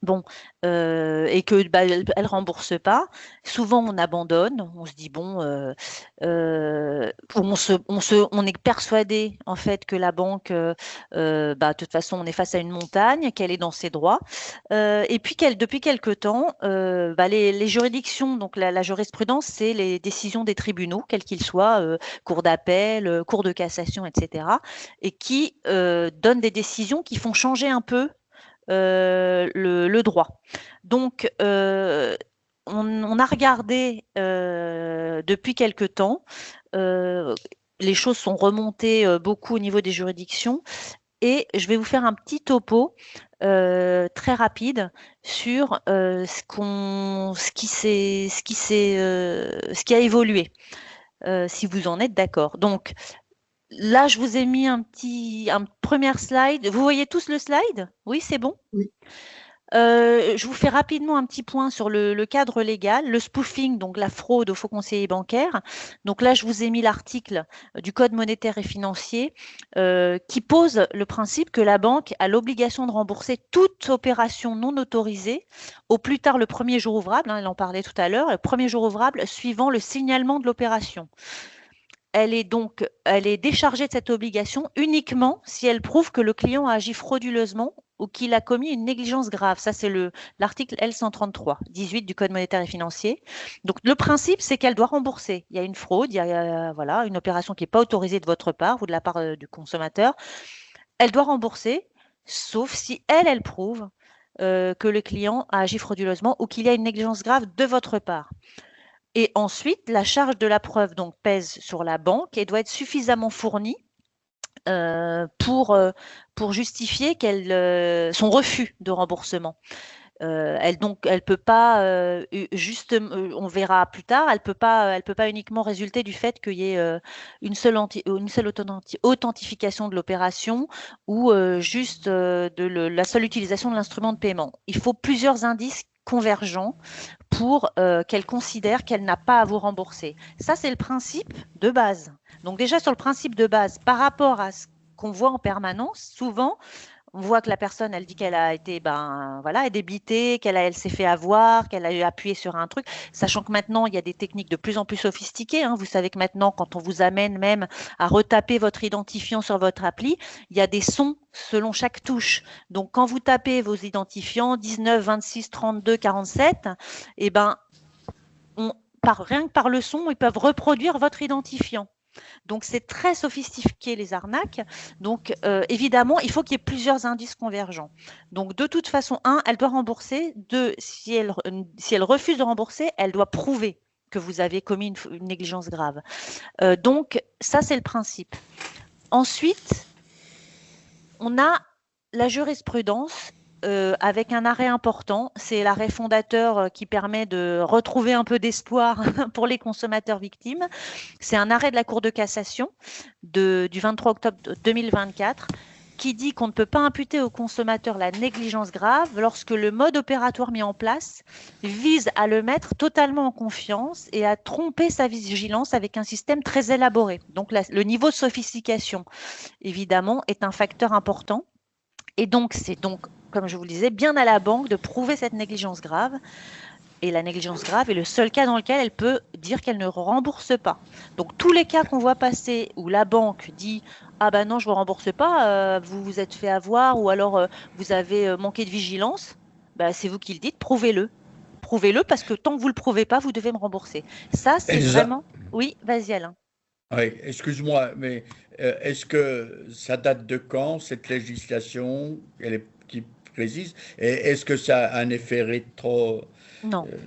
Bon, et que bah, elle rembourse pas. Souvent, on abandonne. On se dit bon, on est persuadé en fait que la banque, bah, de toute façon, on est face à une montagne, qu'elle est dans ses droits. Et puis depuis quelque temps, bah, les juridictions, donc la jurisprudence, c'est les décisions des tribunaux, quels qu'ils soient, cour d'appel, cour de cassation, etc., et qui donnent des décisions qui font changer un peu le droit. Donc, on a regardé depuis quelque temps, les choses sont remontées beaucoup au niveau des juridictions et je vais vous faire un petit topo très rapide sur ce qui a évolué, si vous en êtes d'accord. Donc, là, je vous ai mis un premier slide. Vous voyez tous le slide? Oui, c'est bon? Oui. Je vous fais rapidement un petit point sur le cadre légal, le spoofing, donc la fraude aux faux conseillers bancaires. Donc là, je vous ai mis l'article du Code monétaire et financier qui pose le principe que la banque a l'obligation de rembourser toute opération non autorisée au plus tard le premier jour ouvrable, hein, elle en parlait tout à l'heure, le premier jour ouvrable suivant le signalement de l'opération. Elle est déchargée de cette obligation uniquement si elle prouve que le client a agi frauduleusement ou qu'il a commis une négligence grave. Ça, c'est l'article L133-18 du Code monétaire et financier. Donc, le principe, c'est qu'elle doit rembourser. Il y a une fraude, il y a voilà, une opération qui n'est pas autorisée de votre part ou de la part du consommateur. Elle doit rembourser, sauf si elle prouve que le client a agi frauduleusement ou qu'il y a une négligence grave de votre part. Et ensuite, la charge de la preuve donc pèse sur la banque et doit être suffisamment fournie pour justifier son refus de remboursement. Elle peut pas on verra plus tard, elle peut pas uniquement résulter du fait qu'il y ait une seule authentification de l'opération ou juste la seule utilisation de l'instrument de paiement. Il faut plusieurs indices convergents pour qu'elle considère qu'elle n'a pas à vous rembourser. Ça, c'est le principe de base. Donc déjà, sur le principe de base, par rapport à ce qu'on voit en permanence, souvent, on voit que la personne, elle dit qu'elle a été, voilà, débitée, elle s'est fait avoir, qu'elle a appuyé sur un truc, sachant que maintenant, il y a des techniques de plus en plus sophistiquées. Hein. Vous savez que maintenant, quand on vous amène même à retaper votre identifiant sur votre appli, il y a des sons selon chaque touche. Donc, quand vous tapez vos identifiants 19, 26, 32, 47, eh ben, rien que par le son, ils peuvent reproduire votre identifiant. Donc, c'est très sophistiqué, les arnaques. Donc, évidemment, il faut qu'il y ait plusieurs indices convergents. Donc, de toute façon, un, elle doit rembourser. Deux, si elle refuse de rembourser, elle doit prouver que vous avez commis une négligence grave. Donc, ça, c'est le principe. Ensuite, on a la jurisprudence avec un arrêt important. C'est l'arrêt fondateur qui permet de retrouver un peu d'espoir pour les consommateurs victimes. C'est un arrêt de la Cour de cassation du 23 octobre 2024 qui dit qu'on ne peut pas imputer au consommateur la négligence grave lorsque le mode opératoire mis en place vise à le mettre totalement en confiance et à tromper sa vigilance avec un système très élaboré. Donc le niveau de sophistication, évidemment, est un facteur important. Et donc, c'est donc, comme je vous le disais, bien à la banque de prouver cette négligence grave. Et la négligence grave est le seul cas dans lequel elle peut dire qu'elle ne rembourse pas. Donc, tous les cas qu'on voit passer où la banque dit « Ah ben non, je ne vous rembourse pas, vous vous êtes fait avoir ou alors vous avez manqué de vigilance », c'est vous qui le dites, prouvez-le. Prouvez-le parce que tant que vous ne le prouvez pas, vous devez me rembourser. Ça, c'est vraiment… Oui, vas-y Alain. Oui, excuse-moi, mais est-ce que ça date de quand, cette législation qui précise? Et est-ce que ça a un effet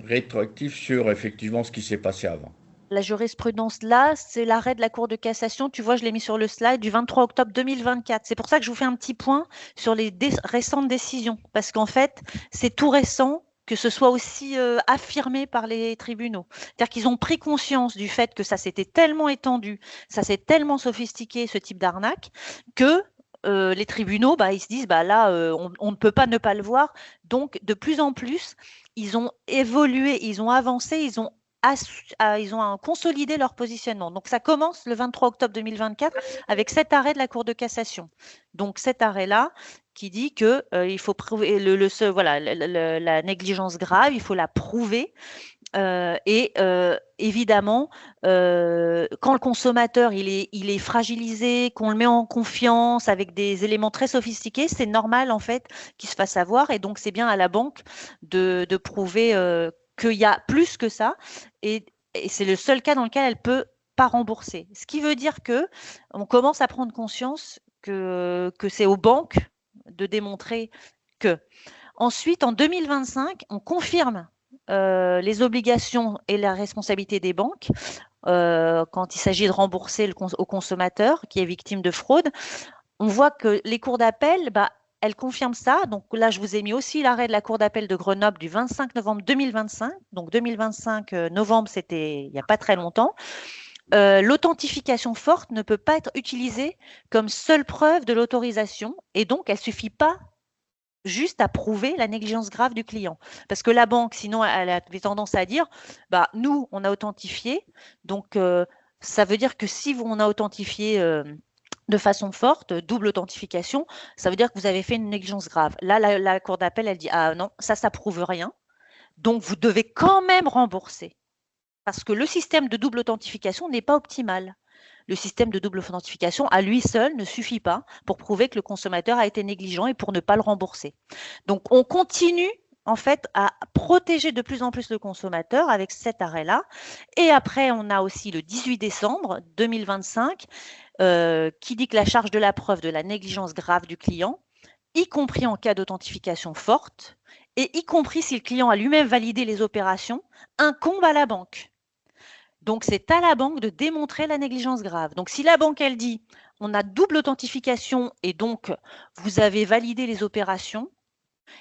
rétroactif sur effectivement ce qui s'est passé avant? La jurisprudence là, c'est l'arrêt de la Cour de cassation. Tu vois, je l'ai mis sur le slide du 23 octobre 2024. C'est pour ça que je vous fais un petit point sur les récentes décisions. Parce qu'en fait, c'est tout récent que ce soit aussi affirmé par les tribunaux. C'est-à-dire qu'ils ont pris conscience du fait que ça s'était tellement étendu, ça s'est tellement sophistiqué, ce type d'arnaque, que les tribunaux, ils se disent, là, on ne peut pas ne pas le voir. Donc, de plus en plus, ils ont évolué, ils ont avancé, ils ont consolidé leur positionnement. Donc, ça commence le 23 octobre 2024 avec cet arrêt de la Cour de cassation. Donc, cet arrêt-là qui dit que il faut prouver la négligence grave, il faut la prouver. Évidemment, quand le consommateur il est fragilisé, qu'on le met en confiance avec des éléments très sophistiqués, c'est normal en fait qu'il se fasse avoir. Et donc, c'est bien à la banque de prouver qu'il y a plus que ça, et c'est le seul cas dans lequel elle peut pas rembourser. Ce qui veut dire que on commence à prendre conscience que c'est aux banques de démontrer que. Ensuite, en 2025, on confirme les obligations et la responsabilité des banques quand il s'agit de rembourser au consommateur qui est victime de fraude. On voit que les cours d'appel, elle confirme ça. Donc là, je vous ai mis aussi l'arrêt de la Cour d'appel de Grenoble du 25 novembre 2025. Donc 2025, novembre, c'était il n'y a pas très longtemps. L'authentification forte ne peut pas être utilisée comme seule preuve de l'autorisation et donc elle ne suffit pas juste à prouver la négligence grave du client. Parce que la banque, sinon, elle avait tendance à dire, nous, on a authentifié. Donc, ça veut dire que si on a authentifié de façon forte, double authentification, ça veut dire que vous avez fait une négligence grave. Là, la Cour d'appel, elle dit, ah non, ça prouve rien. Donc, vous devez quand même rembourser. Parce que le système de double authentification n'est pas optimal. Le système de double authentification, à lui seul, ne suffit pas pour prouver que le consommateur a été négligent et pour ne pas le rembourser. Donc, on continue en fait à protéger de plus en plus le consommateur avec cet arrêt-là. Et après, on a aussi le 18 décembre 2025 qui dit que la charge de la preuve de la négligence grave du client, y compris en cas d'authentification forte, et y compris si le client a lui-même validé les opérations, incombe à la banque. Donc, c'est à la banque de démontrer la négligence grave. Donc, si la banque, elle dit, on a double authentification et donc, vous avez validé les opérations,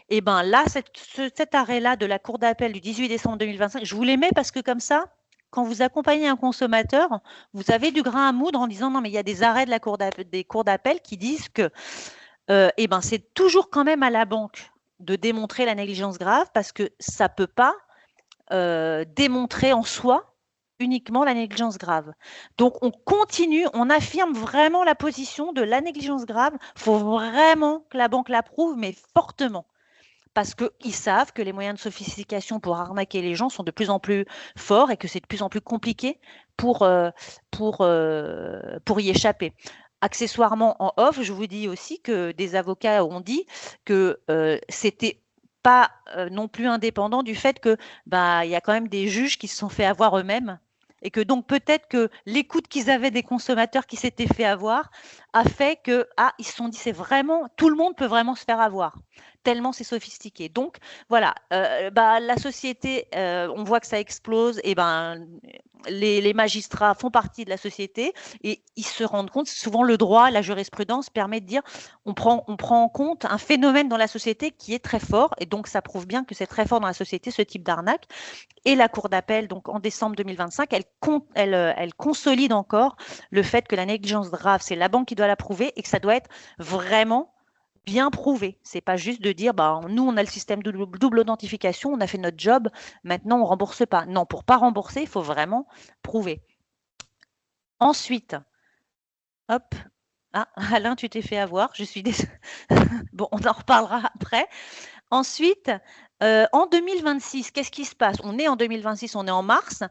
et bien là, cet arrêt-là de la Cour d'appel du 18 décembre 2025, je vous les mets parce que comme ça, quand vous accompagnez un consommateur, vous avez du grain à moudre en disant, non, mais il y a des arrêts de des cours d'appel qui disent que c'est toujours quand même à la banque de démontrer la négligence grave parce que ça ne peut pas démontrer en soi uniquement la négligence grave. Donc, on continue, on affirme vraiment la position de la négligence grave. Il faut vraiment que la banque l'approuve, mais fortement. Parce qu'ils savent que les moyens de sophistication pour arnaquer les gens sont de plus en plus forts et que c'est de plus en plus compliqué pour y échapper. Accessoirement, en off, je vous dis aussi que des avocats ont dit que c'était pas non plus indépendant du fait que il y a quand même des juges qui se sont fait avoir eux-mêmes et que donc peut-être que l'écoute qu'ils avaient des consommateurs qui s'étaient fait avoir a fait que ils se sont dit c'est vraiment tout le monde peut vraiment se faire avoir tellement c'est sophistiqué. Donc voilà, la société, on voit que ça explose et les magistrats font partie de la société et ils se rendent compte, souvent le droit, la jurisprudence permet de dire on prend en compte un phénomène dans la société qui est très fort et donc ça prouve bien que c'est très fort dans la société ce type d'arnaque. Et la Cour d'appel, donc en décembre 2025, elle consolide encore le fait que la négligence grave, c'est la banque qui doit la prouver et que ça doit être vraiment bien prouvé. C'est pas juste de dire nous on a le système de double authentification, on a fait notre job, maintenant on rembourse pas. Non, pour pas rembourser, il faut vraiment prouver. Ensuite, hop, Alain, tu t'es fait avoir, je suis désolée. Bon, on en reparlera après. Ensuite, en 2026, qu'est-ce qui se passe? On est en 2026, on est en mars.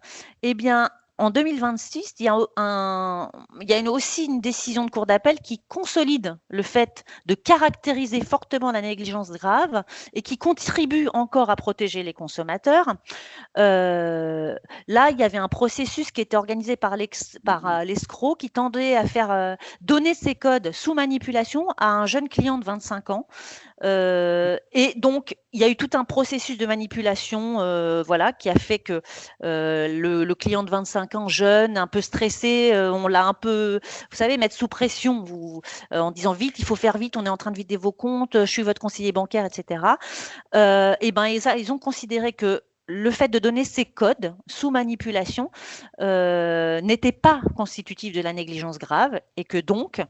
Eh bien, en 2026, il y a aussi une décision de cour d'appel qui consolide le fait de caractériser fortement la négligence grave et qui contribue encore à protéger les consommateurs. Là, il y avait un processus qui était organisé par l'escroc qui tendait à faire donner ses codes sous manipulation à un jeune client de 25 ans. Et donc, il y a eu tout un processus de manipulation qui a fait que le client de 25 ans, jeune, un peu stressé, on l'a un peu, vous savez, mettre sous pression en disant vite, il faut faire vite, on est en train de vider vos comptes, je suis votre conseiller bancaire, etc. Ils ont considéré que le fait de donner ces codes sous manipulation n'était pas constitutif de la négligence grave et que donc,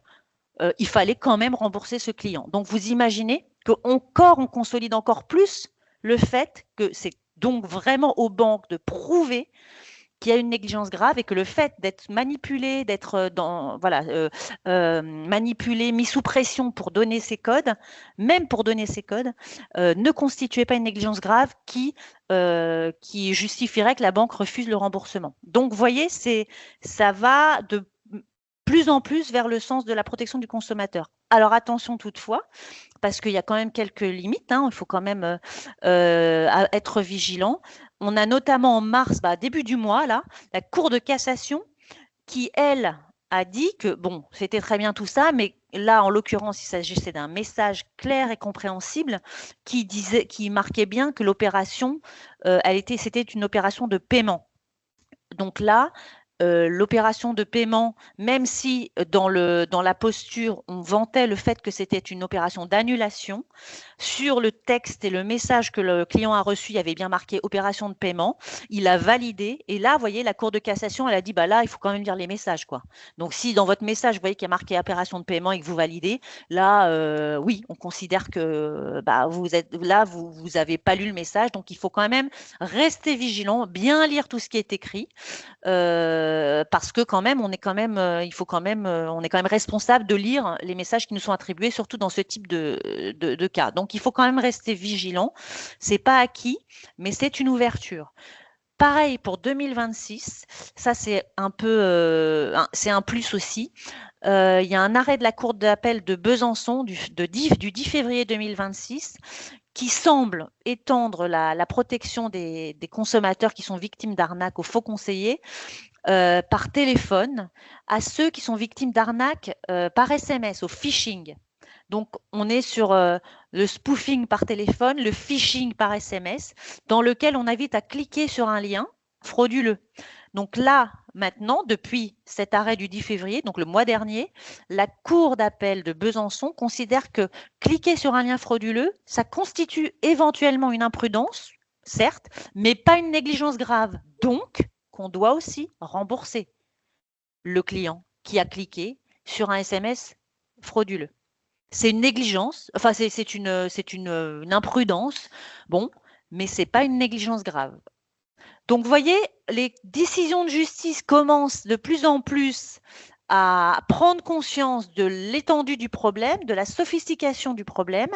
il fallait quand même rembourser ce client. Donc, vous imaginez on consolide encore plus le fait que c'est donc vraiment aux banques de prouver qu'il y a une négligence grave et que le fait d'être manipulé, d'être manipulé, mis sous pression pour donner ces codes, même pour donner ces codes, ne constituait pas une négligence grave qui justifierait que la banque refuse le remboursement. Donc, vous voyez, ça va de plus en plus vers le sens de la protection du consommateur. Alors attention toutefois, parce qu'il y a quand même quelques limites, il faut quand même être vigilant. On a notamment en mars, début du mois, là, la Cour de cassation qui, elle, a dit que, c'était très bien tout ça, mais là, en l'occurrence, il s'agissait d'un message clair et compréhensible qui marquait bien que l'opération, c'était une opération de paiement. Donc là, l'opération de paiement, même si dans la posture, on vantait le fait que c'était une opération d'annulation, sur le texte et le message que le client a reçu, il y avait bien marqué opération de paiement, il a validé, et là, vous voyez, la Cour de cassation, elle a dit, là, il faut quand même lire les messages, quoi. Donc, si dans votre message, vous voyez qu'il y a marqué opération de paiement et que vous validez, là, oui, on considère que vous n'avez pas lu le message, donc il faut quand même rester vigilant, bien lire tout ce qui est écrit, parce que quand même, on est quand même responsable de lire les messages qui nous sont attribués, surtout dans ce type de cas. Donc, il faut quand même rester vigilant. C'est pas acquis, mais c'est une ouverture. Pareil pour 2026, ça c'est un peu, c'est un plus aussi. Il y a un arrêt de la Cour d'appel de Besançon du 10 février 2026 qui semble étendre la protection des consommateurs qui sont victimes d'arnaques aux faux conseillers par téléphone à ceux qui sont victimes d'arnaques par SMS, au phishing. Donc, on est sur le spoofing par téléphone, le phishing par SMS, dans lequel on invite à cliquer sur un lien frauduleux. Donc là, maintenant, depuis cet arrêt du 10 février, donc le mois dernier, la Cour d'appel de Besançon considère que cliquer sur un lien frauduleux, ça constitue éventuellement une imprudence, certes, mais pas une négligence grave. Donc, qu'on doit aussi rembourser le client qui a cliqué sur un SMS frauduleux. C'est une négligence, enfin c'est une imprudence, mais c'est pas une négligence grave. Donc, vous voyez, les décisions de justice commencent de plus en plus à prendre conscience de l'étendue du problème, de la sophistication du problème.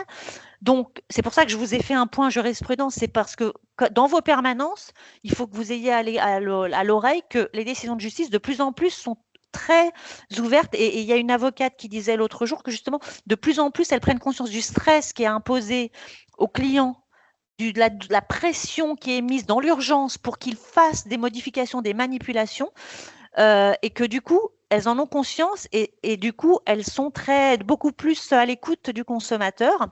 Donc, c'est pour ça que je vous ai fait un point jurisprudence, c'est parce que dans vos permanences, il faut que vous ayez à l'oreille que les décisions de justice, de plus en plus, sont très ouvertes. Et il y a une avocate qui disait l'autre jour que justement, de plus en plus, elles prennent conscience du stress qui est imposé aux clients, de la pression qui est mise dans l'urgence pour qu'ils fassent des modifications, des manipulations, et que du coup, elles en ont conscience et du coup, elles sont beaucoup plus à l'écoute du consommateur.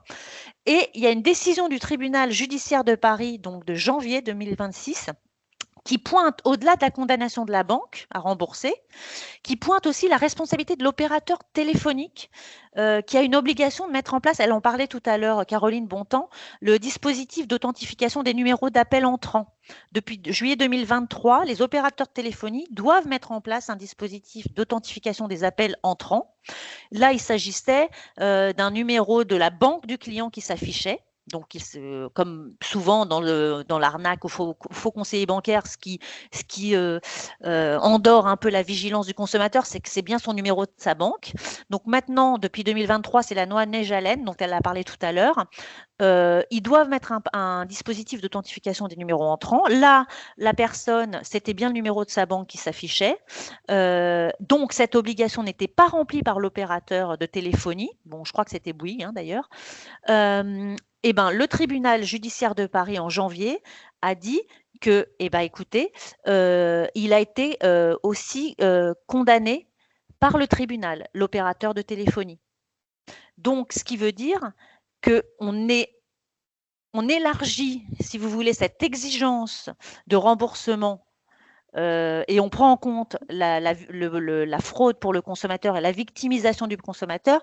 Et il y a une décision du tribunal judiciaire de Paris, donc de janvier 2026, qui pointe, au-delà de la condamnation de la banque à rembourser, qui pointe aussi la responsabilité de l'opérateur téléphonique qui a une obligation de mettre en place, elle en parlait tout à l'heure, Caroline Bontemps, le dispositif d'authentification des numéros d'appel entrants. Depuis juillet 2023, les opérateurs de téléphonie doivent mettre en place un dispositif d'authentification des appels entrants. Là, il s'agissait d'un numéro de la banque du client qui s'affichait. Donc, comme souvent dans l'arnaque au faux conseiller bancaire, ce qui endort un peu la vigilance du consommateur, c'est que c'est bien son numéro de sa banque. Donc maintenant, depuis 2023, c'est la loi Neige-Haleine, dont elle a parlé tout à l'heure. Ils doivent mettre un dispositif d'authentification des numéros entrants. Là, la personne, c'était bien le numéro de sa banque qui s'affichait. Donc, cette obligation n'était pas remplie par l'opérateur de téléphonie. Bon, je crois que c'était Bouygues, d'ailleurs. Eh ben, le tribunal judiciaire de Paris en janvier a dit que, écoutez, il a été aussi condamné par le tribunal, l'opérateur de téléphonie. Donc, ce qui veut dire qu'on élargit, si vous voulez, cette exigence de remboursement et on prend en compte la fraude pour le consommateur et la victimisation du consommateur,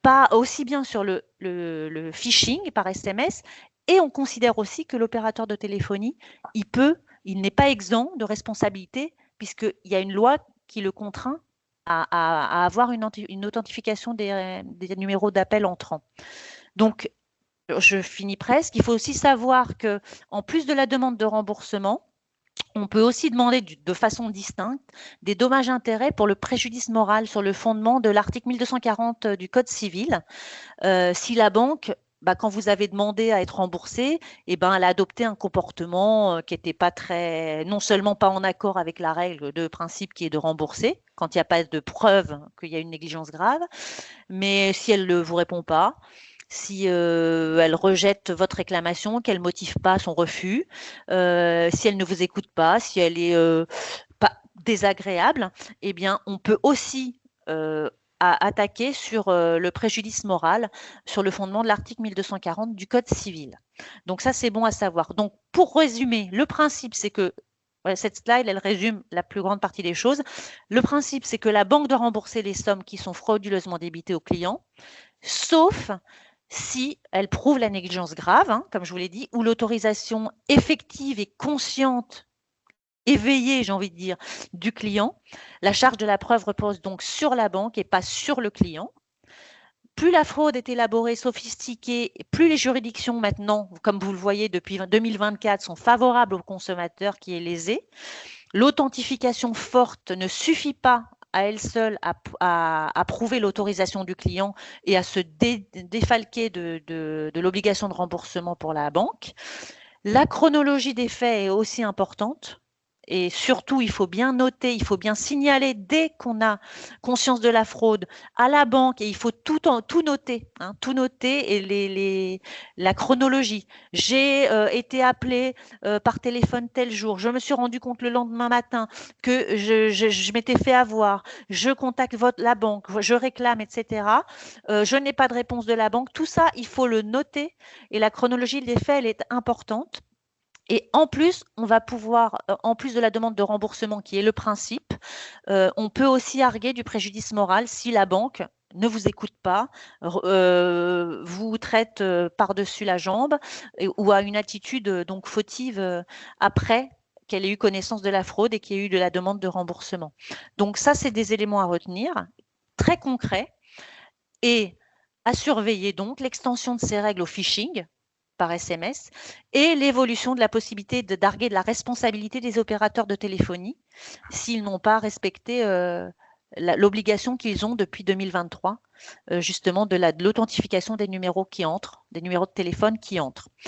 pas aussi bien sur le phishing par SMS, et on considère aussi que l'opérateur de téléphonie, il n'est pas exempt de responsabilité puisqu'il y a une loi qui le contraint à avoir une authentification des numéros d'appel entrants. Donc, je finis presque. Il faut aussi savoir que, en plus de la demande de remboursement, on peut aussi demander de façon distincte des dommages-intérêts pour le préjudice moral sur le fondement de l'article 1240 du Code civil. Si la banque, quand vous avez demandé à être remboursé, elle a adopté un comportement qui n'était pas non seulement pas en accord avec la règle de principe qui est de rembourser, quand il n'y a pas de preuve qu'il y a une négligence grave, mais si elle ne vous répond pas, si elle rejette votre réclamation, qu'elle ne motive pas son refus, si elle ne vous écoute pas, si elle est pas désagréable, on peut aussi attaquer sur le préjudice moral sur le fondement de l'article 1240 du Code civil. Donc ça, c'est bon à savoir. Donc pour résumer, le principe, c'est que cette slide, elle résume la plus grande partie des choses. Le principe, c'est que la banque doit rembourser les sommes qui sont frauduleusement débitées aux clients, sauf si elle prouve la négligence grave, comme je vous l'ai dit, ou l'autorisation effective et consciente, éveillée, j'ai envie de dire, du client. La charge de la preuve repose donc sur la banque et pas sur le client. Plus la fraude est élaborée, sophistiquée, plus les juridictions maintenant, comme vous le voyez depuis 2024, sont favorables au consommateur qui est lésé. L'authentification forte ne suffit pas à elle seule à prouver l'autorisation du client et à se défalquer de l'obligation de remboursement pour la banque. La chronologie des faits est aussi importante. Et surtout, il faut bien noter, il faut bien signaler dès qu'on a conscience de la fraude à la banque, et il faut tout noter, tout noter, et la chronologie. J'ai été appelé par téléphone tel jour, je me suis rendu compte le lendemain matin que je m'étais fait avoir, je contacte la banque, je réclame, etc. Je n'ai pas de réponse de la banque. Tout ça, il faut le noter, et la chronologie des faits, elle est importante. Et en plus, on va pouvoir, en plus de la demande de remboursement qui est le principe, on peut aussi arguer du préjudice moral si la banque ne vous écoute pas, vous traite par-dessus la jambe ou a une attitude donc fautive après qu'elle ait eu connaissance de la fraude et qu'il y ait eu de la demande de remboursement. Donc ça, c'est des éléments à retenir, très concrets, et à surveiller donc l'extension de ces règles au phishing, par SMS, et l'évolution de la possibilité de d'arguer de la responsabilité des opérateurs de téléphonie s'ils n'ont pas respecté l'obligation qu'ils ont depuis 2023, justement de l'authentification des numéros qui entrent, des numéros de téléphone qui entrent.